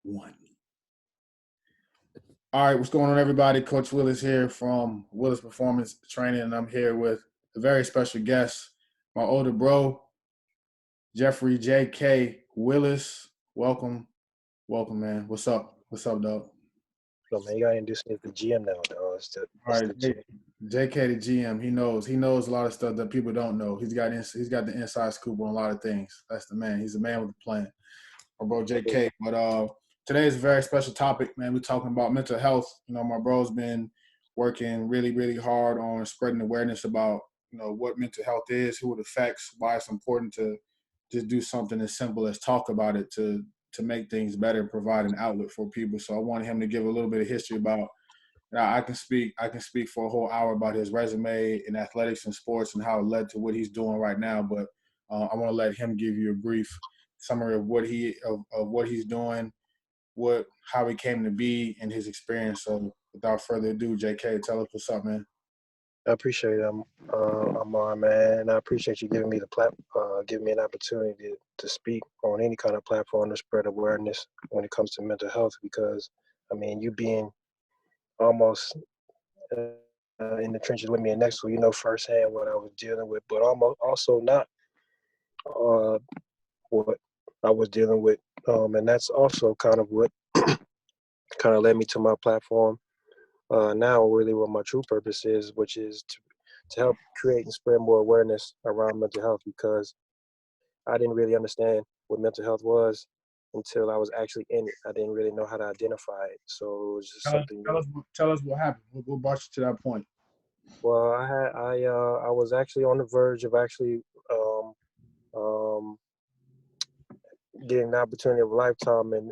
One. All right, what's going on, everybody? Coach Willis here from Willis Performance Training, and I'm here with a very special guest, my older bro, Jeffrey JK Willis. Welcome, man. What's up? What's up, dog? So man, you gotta introduce me as the GM now, dog. It's All right, the GM. JK the GM. He knows a lot of stuff that people don't know. He's got the inside scoop on a lot of things. That's the man. He's a man with a plan. My bro JK. But today is a very special topic, man. We're talking about mental health. My bro's been working really, really hard on spreading awareness about, what mental health is, who it affects, why it's important to just do something as simple as talk about it to make things better and provide an outlet for people. So I wanted him to give a little bit of history about. I can speak for a whole hour about his resume in athletics and sports and how it led to what he's doing right now. But I want to let him give you a brief summary of what he's doing, how he came to be, and his experience. So without further ado, JK, tell us what's up, man. I appreciate it, Amar, man, and I appreciate you giving me giving me an opportunity to speak on any kind of platform to spread awareness when it comes to mental health. Because I mean, you being almost in the trenches with me and next to you know firsthand what I was dealing with, but almost also not uh, what I was dealing with, and that's also kind of what kind of led me to my platform now, really what my true purpose is, which is to help create and spread more awareness around mental health, because I didn't really understand what mental health was until I was actually in it. I didn't really know how to identify it, so it was just something new. Tell us what happened. What brought you to that point? Well, I was actually on the verge of actually um, um, getting the opportunity of a lifetime and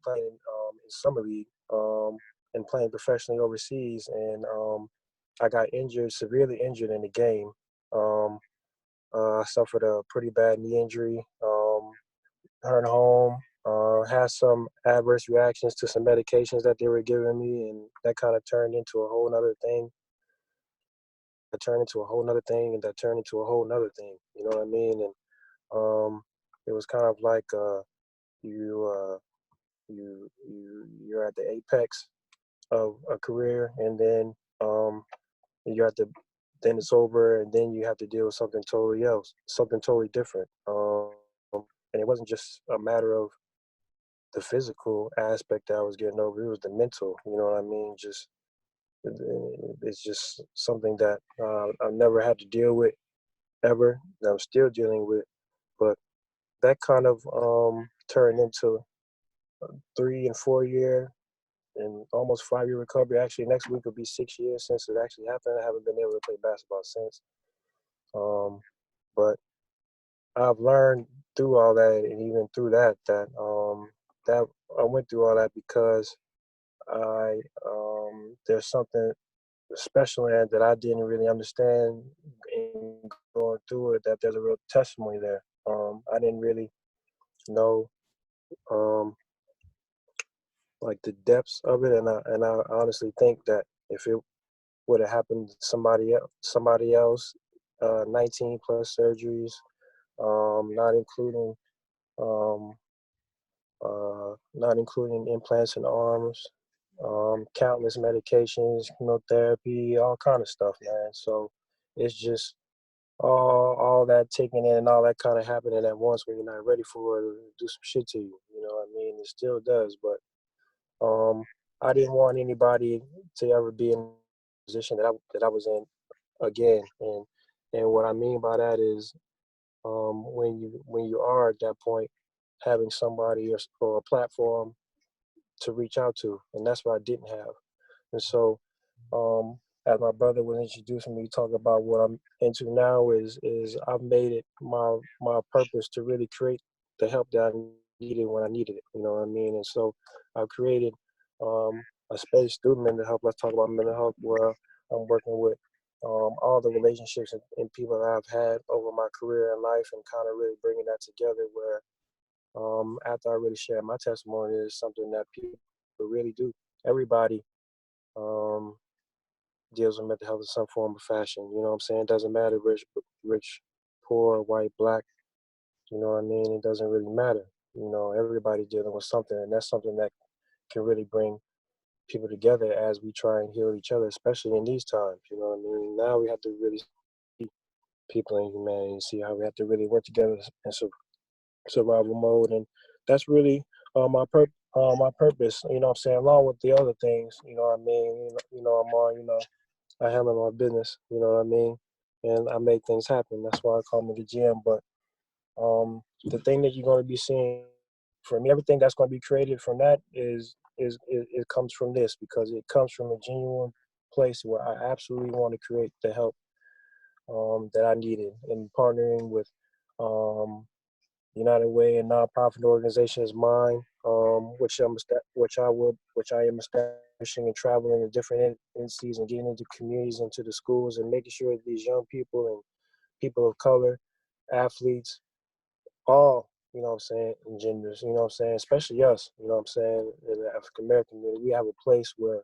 playing in summer league and playing professionally overseas, and I got injured, severely injured in the game. Um, I suffered a pretty bad knee injury. Returned home. Had some adverse reactions to some medications that they were giving me, and that kind of turned into a whole nother thing. That turned into a whole nother thing, and that turned into a whole nother thing. You know what I mean? And it was kind of like you, uh, you're at the apex of a career, and then you have to then it's over, and then you have to deal with something totally else, something totally different. And it wasn't just a matter of the physical aspect that I was getting over; it was the mental. You know what I mean? It's just something that I've never had to deal with ever. That I'm still dealing with, but that kind of turned into 3 and 4 year and almost 5 year recovery. Actually, next week will be 6 years since it actually happened. I haven't been able to play basketball since. Um, but I've learned through all that, and even through that I went through all that because I there's something special in it that I didn't really understand in going through it. That there's a real testimony there. I didn't really know um, like the depths of it, and I honestly think that if it would have happened to somebody else, 19 plus surgeries, not including um, not including implants in the arms, countless medications, chemotherapy, all kind of stuff, man. So it's just all that taking in and all that kind of happening at once when you're not ready for it to do some shit to you. You know what I mean? It still does, but I didn't want anybody to ever be in a position that I was in again. And what I mean by that is when you are at that point, having somebody or a platform to reach out to, and that's what I didn't have. And so, as my brother was introducing me, talk about what I'm into now is I've made it my purpose to really create the help that I needed when I needed it. You know what I mean? And so, I've created a space through mental health. Let's talk about mental health, where I'm working with all the relationships and people that I've had over my career and life, and kind of really bringing that together. Where after I really share my testimony, is something that people really do. Everybody um, deals with mental health in some form or fashion. You know what I'm saying? It doesn't matter rich, poor, white, black. You know what I mean? It doesn't really matter. You know, everybody's dealing with something, and that's something that can really bring people together as we try and heal each other, especially in these times. You know what I mean? Now we have to really see people in humanity and see how we have to really work together in survival mode, and that's really my purpose. You know what I'm saying? Along with the other things, you know what I mean? I'm on. I handle my business. You know what I mean? And I make things happen. That's why I call me the GM. But the thing that you're going to be seeing from me, everything that's going to be created from that is it comes from this, because it comes from a genuine place where I absolutely want to create the help that I needed, and partnering with United Way, a nonprofit organization, is mine, which I am establishing and traveling to different entities and getting into communities, into the schools, and making sure that these young people and people of color, athletes, all, you know what I'm saying, and genders, you know what I'm saying, especially us, you know what I'm saying, in the African American community, we have a place where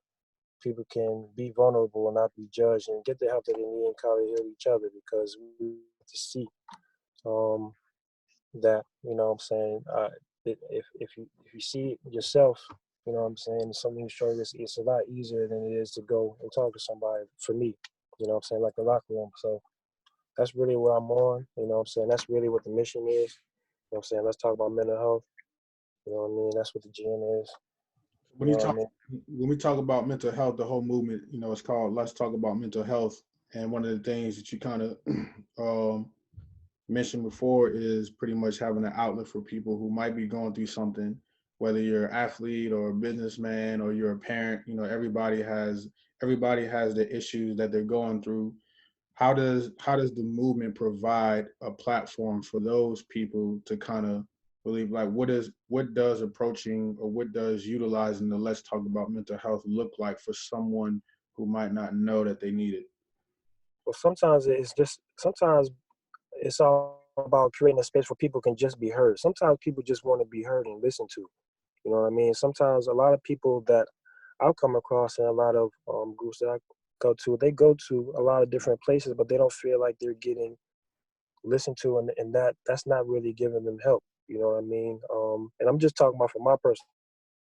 people can be vulnerable and not be judged and get the help that they need and kind of heal each other, because we have to see um, that, you know what I'm saying, if you see it yourself, you know what I'm saying, something you struggle with, it's a lot easier than it is to go and talk to somebody, for me, you know what I'm saying, like the locker room. So that's really what I'm on, you know what I'm saying, that's really what the mission is. You know what I'm saying? Let's talk about mental health. You know what I mean? That's what the GM is. You When know you what I talk mean? when we talk about mental health, the whole movement, it's called Let's Talk About Mental Health. And one of the things that you kind of um, mentioned before is pretty much having an outlet for people who might be going through something, whether you're an athlete or a businessman or you're a parent. Everybody has the issues that they're going through. How does the movement provide a platform for those people to kind of believe, like, what does approaching, or what does utilizing the Let's Talk About Mental Health look like for someone who might not know that they need it? Well, sometimes it's all about creating a space where people can just be heard. Sometimes people just want to be heard and listened to. You know what I mean? Sometimes a lot of people that I've come across in a lot of groups that I go to, they go to a lot of different places, but they don't feel like they're getting listened to, and that's not really giving them help. You know what I mean? And I'm just talking about from my personal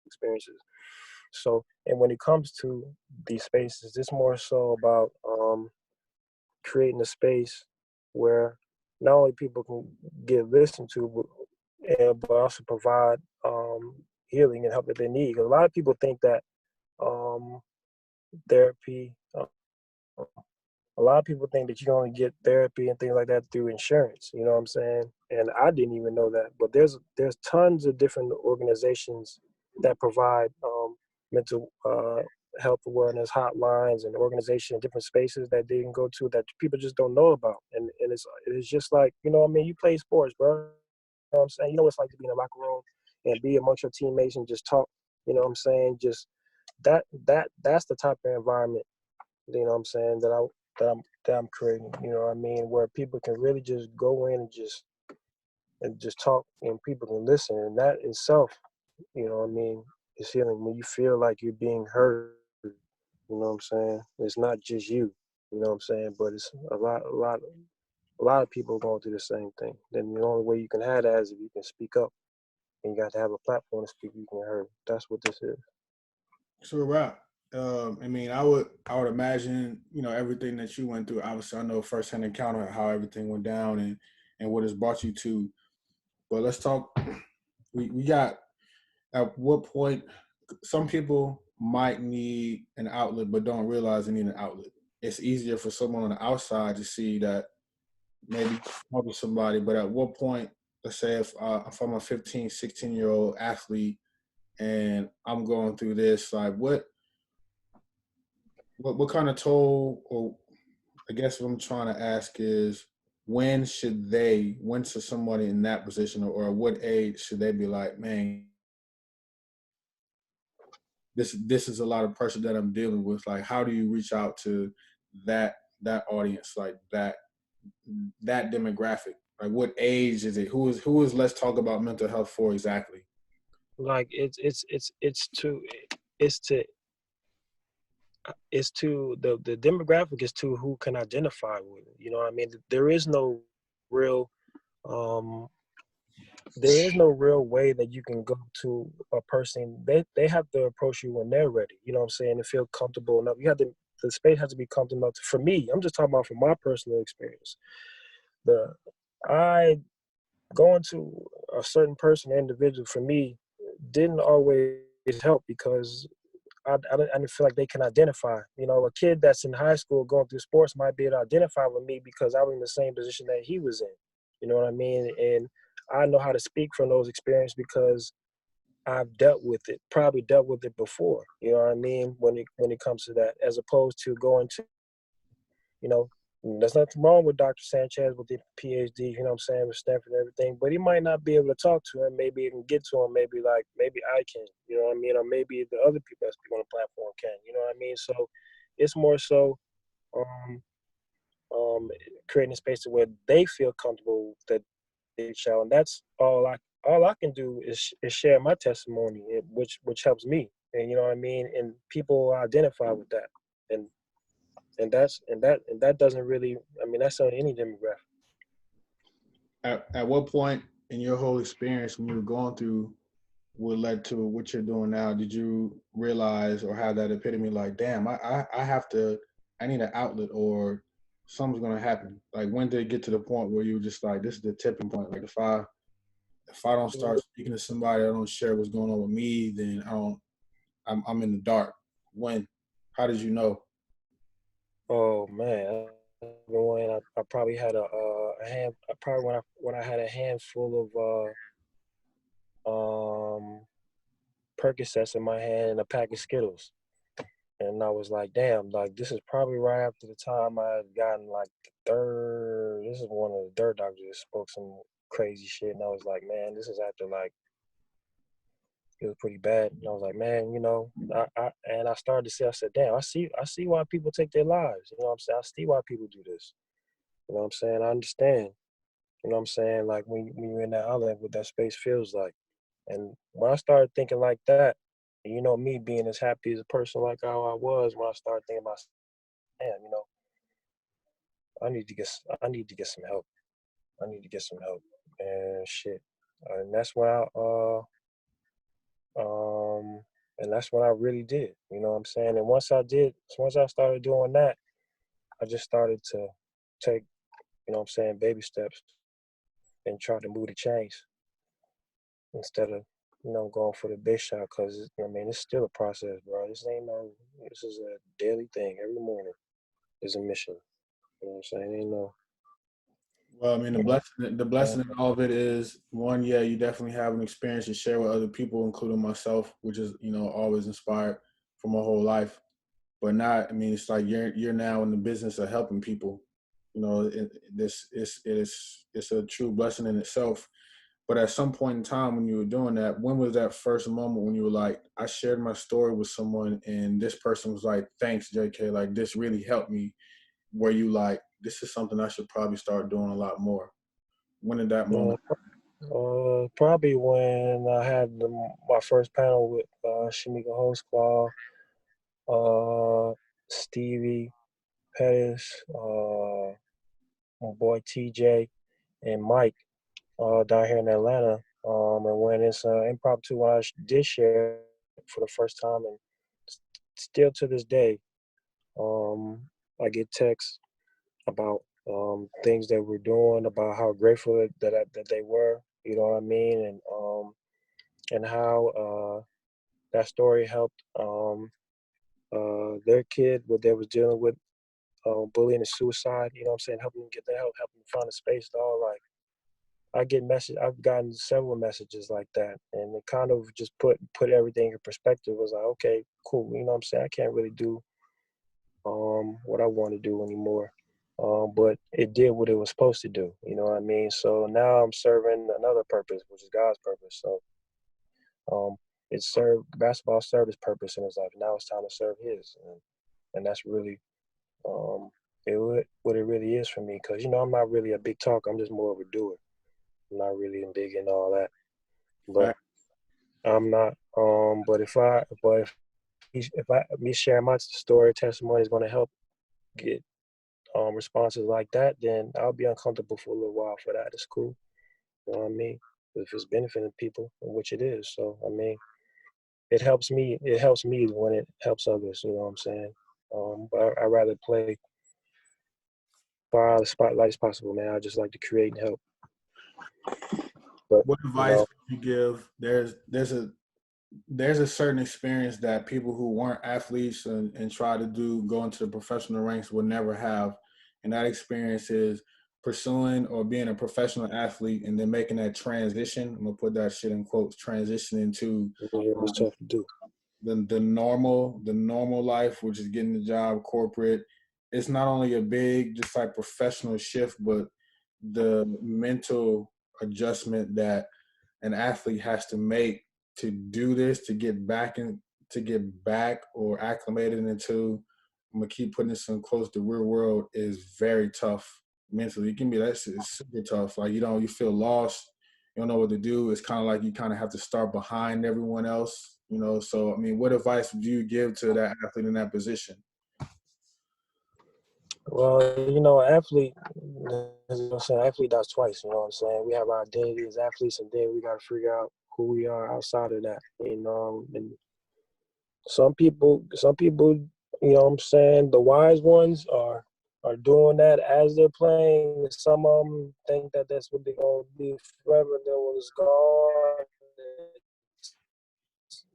experiences. So, and when it comes to these spaces, it's more so about creating a space where not only people can get listened to, but also provide healing and help that they need. 'Cause a lot of people think that um, therapy, a lot of people think that you can only get therapy and things like that through insurance. You know what I'm saying? And I didn't even know that. But there's tons of different organizations that provide mental health awareness hotlines and organizations, different spaces that they can go to that people just don't know about. And it's just like, you know what I mean? You play sports, bro. You know what I'm saying? You know what it's like to be in a locker room and be amongst your teammates and just talk. You know what I'm saying? Just that's the type of environment, you know what I'm saying, that I'm creating, you know what I mean, where people can really just go in and just talk, and people can listen, and that itself, you know what I mean, is healing when you feel like you're being heard. You know what I'm saying? It's not just you, you know what I'm saying, but it's a lot of people going through the same thing. Then the only way you can have that is if you can speak up, and you got to have a platform to speak, you can heard. That's what this is. So a wrap. I mean, I would imagine, everything that you went through. Obviously, I know firsthand encounter how everything went down and what has brought you to. But let's talk. We got, at what point some people might need an outlet but don't realize they need an outlet. It's easier for someone on the outside to see that maybe helping somebody, but at what point, let's say if I'm a 15, 16-year-old athlete and I'm going through this, like what kind of toll, or I guess what I'm trying to ask is, when should somebody in that position, or at what age should they be like, man, this is a lot of pressure that I'm dealing with. Like, how do you reach out to that audience, like that demographic? Like, what age is it? Who is Let's Talk About Mental Health for exactly? Like it's to the demographic is to who can identify with it. You know what I mean? There is no real um there is no real way that you can go to a person. They have to approach you when they're ready. You know what I'm saying? To feel comfortable enough. You have to. The space has to be comfortable enough. For me, I'm just talking about from my personal experience. The I going to a certain person, individual, for me, didn't always help because I didn't feel like they can identify. You know, a kid that's in high school going through sports might be able to identify with me because I was in the same position that he was in. You know what I mean? And I know how to speak from those experiences because I've dealt with it, probably dealt with it before. You know what I mean? When it comes to that, as opposed to going to, you know, there's nothing wrong with Dr. Sanchez with the PhD, you know what I'm saying, with Stanford and everything, but he might not be able to talk to him. Maybe he can get to him. Maybe I can, you know what I mean? Or maybe the other people that speak on the platform can, you know what I mean? So it's more so um, creating a space to where they feel comfortable that they shall. And that's all I can do is share my testimony, which helps me. And you know what I mean? And people identify with that. And that doesn't really, I mean, that's on any demographic. At what point in your whole experience when you were going through what led to what you're doing now, did you realize or have that epitome like, damn, I have to, I need an outlet or something's gonna happen? Like when did it get to the point where you were just like, this is the tipping point? Like if I don't start speaking to somebody, I don't share what's going on with me, then I'm in the dark. When? How did you know? Oh man, when I probably had a hand. Probably when I had a handful of Percocets in my hand and a pack of Skittles, and I was like, damn, like this is probably right after the time I had gotten like the third. This is one of the third doctors that spoke some crazy shit, and I was like, man, this is after like it was pretty bad. And I was like, man, you know, I started to see. I said, damn, I see why people take their lives. You know what I'm saying? I see why people do this. You know what I'm saying? I understand. You know what I'm saying? Like when you're in that outlet, what that space feels like. And when I started thinking like that, and you know, me being as happy as a person like how I was, when I started thinking about, damn, you know, I need to get some help. I need to get some help and shit. And that's when um, and that's when I really did. You know what I'm saying? And once I started doing that, I just started to take, you know what I'm saying, baby steps and try to move the chains instead of, you know, going for the big shot. Cause I mean, it's still a process, bro. This is a daily thing. Every morning is a mission. You know what I'm saying? Ain't no, Well, I mean, the uh, blessing in all of it is one, yeah, you definitely have an experience to share with other people, including myself, which is, always inspired for my whole life. But not, I mean, it's like you're now in the business of helping people. It's a true blessing in itself. But at some point in time when you were doing that, when was that first moment when you were like, I shared my story with someone and this person was like, thanks, JK, like this really helped me. Were you like, this is something I should probably start doing a lot more? When did that uh, moment? probably when I had my first panel with Shamika Holsclaw, Stevie Pettis, my boy TJ, and Mike down here in Atlanta. And when it's impromptu, when I did share for the first time, and still to this day, um, I get texts about things that we're doing, about how grateful that they were. You know what I mean, and how that story helped their kid, what they was dealing with, bullying and suicide. You know what I'm saying? Helping them get the help, helping them find a space. Dog, like I've gotten several messages like that, and it kind of just put everything in perspective. It was like, okay, cool. You know what I'm saying? I can't really do what I want to do anymore. But it did what it was supposed to do. You know what I mean? So now I'm serving another purpose, which is God's purpose. So um, it served basketball served his purpose in his life. Now it's time to serve his, and that's really um, what it really is for me. Because you know I'm not really a big talker. I'm just more of a doer. I'm not really big in all that. But Fact. I'm not. If me sharing my story, testimony is going to help get responses like that, then I'll be uncomfortable for a little while for that. It's cool. You know what I mean? if it's benefiting people, which it is. So I mean, it helps me. It helps me when it helps others. You know what I'm saying? But I rather play far out of the spotlight as possible, man. I just like to create and help. But What you advice know, would you give? There's a certain experience that people who weren't athletes and try to go into the professional ranks will never have. And that experience is pursuing or being a professional athlete and then making that transition. I'm gonna put that shit in quotes, transition into it was um, tough to do. the normal life, which is getting the job, corporate. It's not only a big, just like professional shift, but the mental adjustment that an athlete has to make to do this, to get back or acclimated into. I'm gonna keep putting this in quotes. The real world is very tough mentally. It can be that shit is super tough. Like you feel lost. You don't know what to do. It's kind of like you kind of have to start behind everyone else. So I mean, what advice would you give to that athlete in that position? Well, athlete, as I'm saying, athlete does twice. You know what I'm saying? We have our identity as athletes, and then we got to figure out who we are outside of that. And some people, you know what I'm saying, the wise ones are doing that as they're playing. Some of them think that that's what they're gonna be forever. Then when it's gone,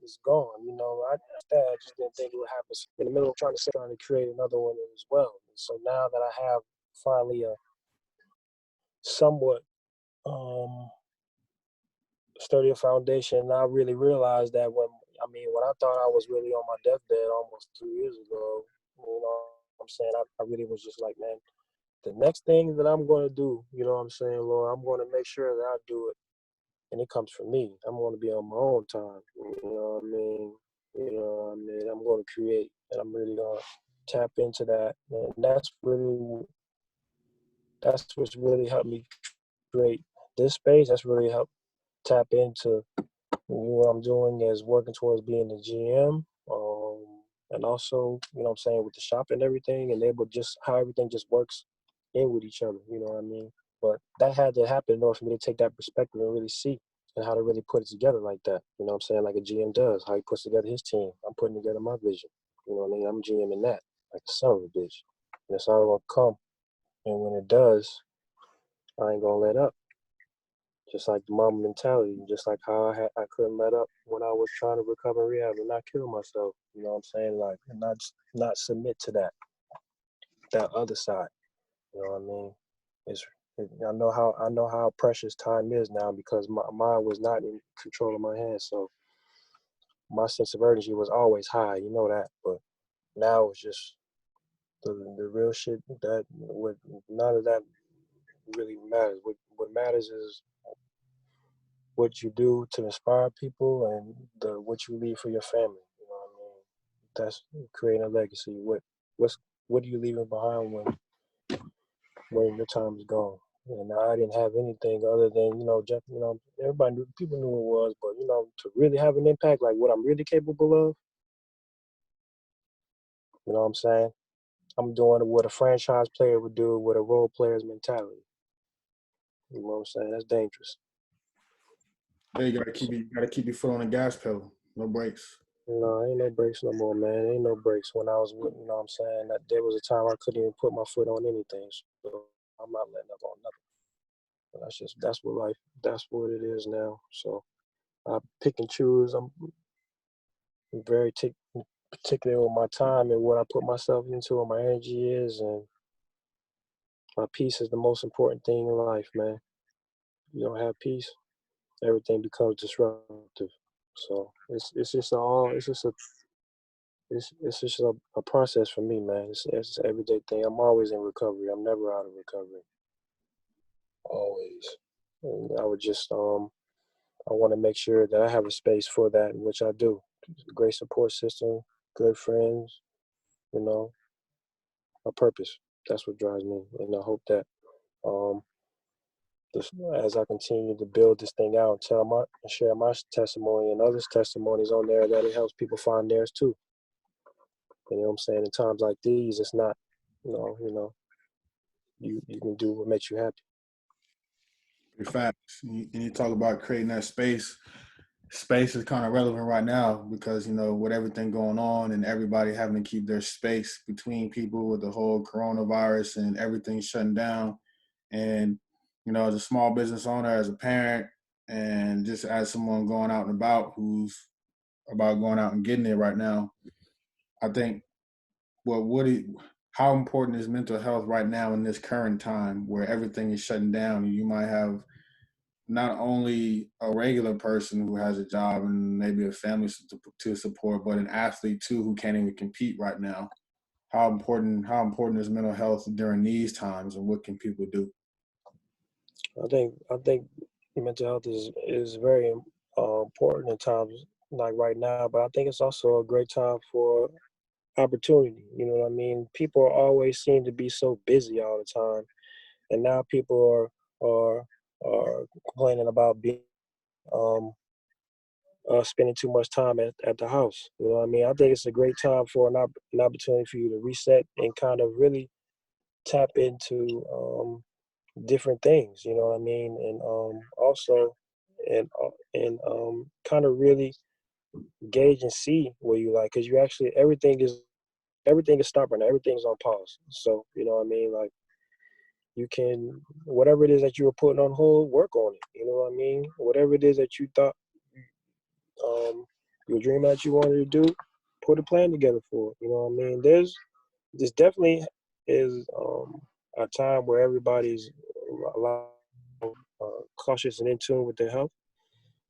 it's gone. I just didn't think it would happen in the middle of trying to create another one as well. And so now that I have finally a somewhat um sturdier foundation, I really realized that when I thought I was really on my deathbed almost 2 years ago, what I'm saying, I really was just like, man, the next thing that I'm going to do, you know what I'm saying, Lord, I'm going to make sure that I do it, and it comes from me. I'm going to be on my own time, you know what I mean? I'm going to create, and I'm really going to tap into that, and that's what's really helped me create this space. That's really helped tap into what I'm doing is working towards being a GM, and also, what I'm saying, with the shop and everything, and able just how everything just works in with each other, you know what I mean? But that had to happen in order for me to take that perspective and really see and how to really put it together like that. You know what I'm saying? Like a GM does, how he puts together his team. I'm putting together my vision. You know what I mean? I'm GM in that, like a son of a bitch. And it's all gonna come. And when it does, I ain't gonna let up. Just like the mama mentality, just like how I couldn't let up when I was trying to recover in rehab and not kill myself. You know what I'm saying? Like, and not submit to that other side. You know what I mean? I know how precious time is now because my mind was not in control of my hands. So my sense of urgency was always high. You know that, but now it's just the real shit that with none of that really matters. What matters is what you do to inspire people and what you leave for your family. You know what I mean? That's creating a legacy. What are you leaving behind when your time is gone? And I didn't have anything other than Jeff. Everybody knew, people knew who it was, but to really have an impact, like what I'm really capable of. You know what I'm saying? I'm doing what a franchise player would do with a role player's mentality. You know what I'm saying? That's dangerous. Yeah, you gotta keep your foot on the gas pedal. No brakes. No, ain't no breaks no more, man. Ain't no breaks. When I was, you know what I'm saying, that there was a time I couldn't even put my foot on anything. So I'm not letting up on nothing. But that's what it is now. So I pick and choose. I'm very particular with my time and what I put myself into and my energy is. And my peace is the most important thing in life, man. You don't have peace, everything becomes disruptive. So it's just a process for me, man. It's an everyday thing. I'm always in recovery. I'm never out of recovery. Always. And I want to make sure that I have a space for that, which I do. Great support system, good friends, you know, a purpose. That's what drives me. And I hope that um as I continue to build this thing out and share my testimony and others' testimonies on there, that it helps people find theirs too. You know what I'm saying? In times like these, it's not, you can do what makes you happy. Facts. And you talk about creating that space. Space is kind of relevant right now because with everything going on and everybody having to keep their space between people with the whole coronavirus and everything shutting down. And as a small business owner, as a parent, and just as someone going out and about who's about going out and getting it right now, I think how important is mental health right now in this current time where everything is shutting down and you might have not only a regular person who has a job and maybe a family to support, but an athlete too who can't even compete right now. How important is mental health during these times, and what can people do? I think mental health is very important in times like right now, but I think it's also a great time for opportunity. You know what I mean? People always seem to be so busy all the time, and now people are are complaining about being um, spending too much time at the house. You know what I mean? I think it's a great time for an opportunity for you to reset and kind of really tap into different things. You know what I mean? And also and kind of really gauge and see what you like, because you actually everything is stopping. Everything's on pause. So you know what I mean? Like you can whatever it is that you were putting on hold, work on it. You know what I mean? Whatever it is that you thought your dream that you wanted to do, put a plan together for it. You know what I mean? This definitely is a time where everybody's a lot cautious and in tune with their health,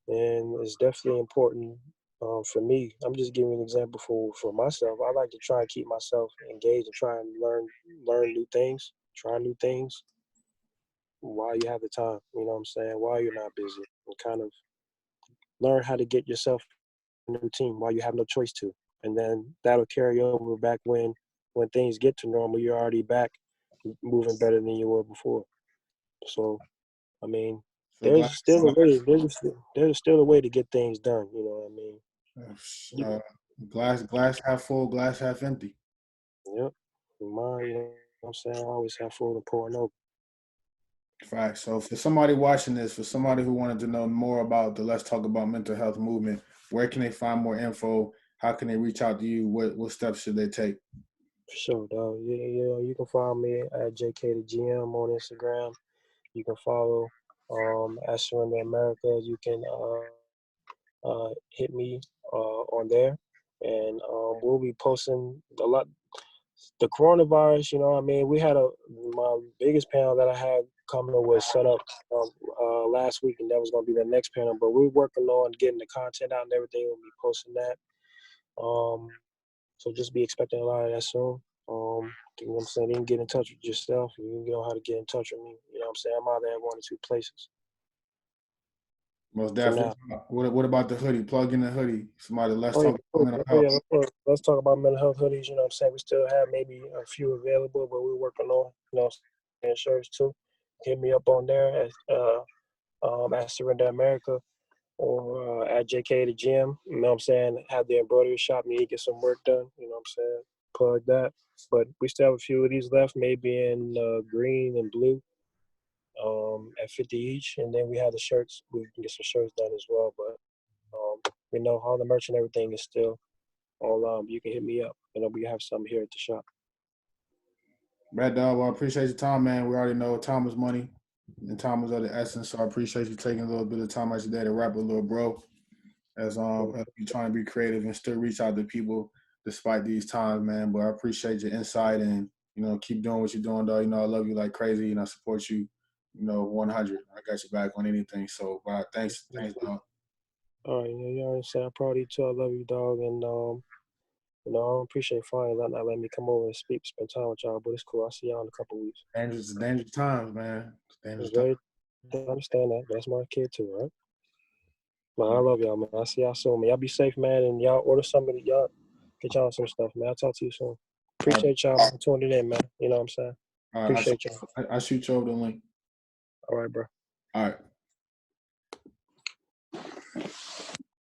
and it's definitely important for me. I'm just giving an example for myself. I like to try and keep myself engaged and try and learn new things, try new things while you have the time. You know what I'm saying? While you're not busy, and kind of learn how to get yourself in a routine while you have no choice to, and then that'll carry over back when things get to normal. You're already back moving better than you were before. So I mean, So glass, there's still a way to get things done. You know what I mean? You, uh, glass half full, glass half empty. yep. Mine, you know what I'm saying? I always have full and pouring over. Right. So for somebody watching this, for somebody who wanted to know more about the Let's Talk About Mental Health movement, where can they find more info? How can they reach out to you? What steps should they take? For sure, dog. Yeah, you can find me at JK the GM on Instagram. You can follow at Surrender America. You can hit me on there, and we'll be posting a lot. The coronavirus, you know, what I mean, we had my biggest panel that I had coming was set up last week, and that was going to be the next panel. But we're working on getting the content out and everything. We'll be posting that. Um, so just be expecting a lot of that soon. You know what I'm saying? You can get in touch with yourself. You know how to get in touch with me. You know what I'm saying? I'm out there at one or two places Most for now. definitely. What about the hoodie? Plug in the hoodie. Somebody, let's Oh yeah, talk about mental oh health. yeah. Let's talk about mental health hoodies. You know what I'm saying? We still have maybe a few available, but we're working on and shirts too. Hit me up on there at Surrender America or at JK the Gym. You know what I'm saying? Have the embroidery shop. Need to get some work done. You know what I'm saying? Plug that. But we still have a few of these left, maybe in green and blue, at 50 each. And then we have the shirts. We can get some shirts done as well. But we know all the merch and everything is still all you can hit me up. We have some here at the shop. Bad dog, well, I appreciate your time, man. We already know time is money and time is of the essence. So I appreciate you taking a little bit of time out your day to rap a little bro. As you trying to be creative and still reach out to people despite these times, man. But I appreciate your insight and keep doing what you're doing, dog. I love you like crazy and I support you, 100. I got your back on anything. So thanks, dog. All right, you know what I'm saying? I'm proud of you too. I love you, dog, and I appreciate finally not letting me come over and spend time with y'all. But it's cool. I'll see y'all in a couple weeks. Dangerous times, man. It's It's dangerous times. very I understand that. That's my kid too, right? But I love y'all, man. I'll see y'all soon, man. Y'all be safe, man, and y'all order somebody. Y'all get y'all some stuff, man. I'll talk to you soon. All right, Appreciate y'all for tuning in, man. You know what I'm saying? all right. Appreciate y'all. I shoot you over the link. All right, bro. All right.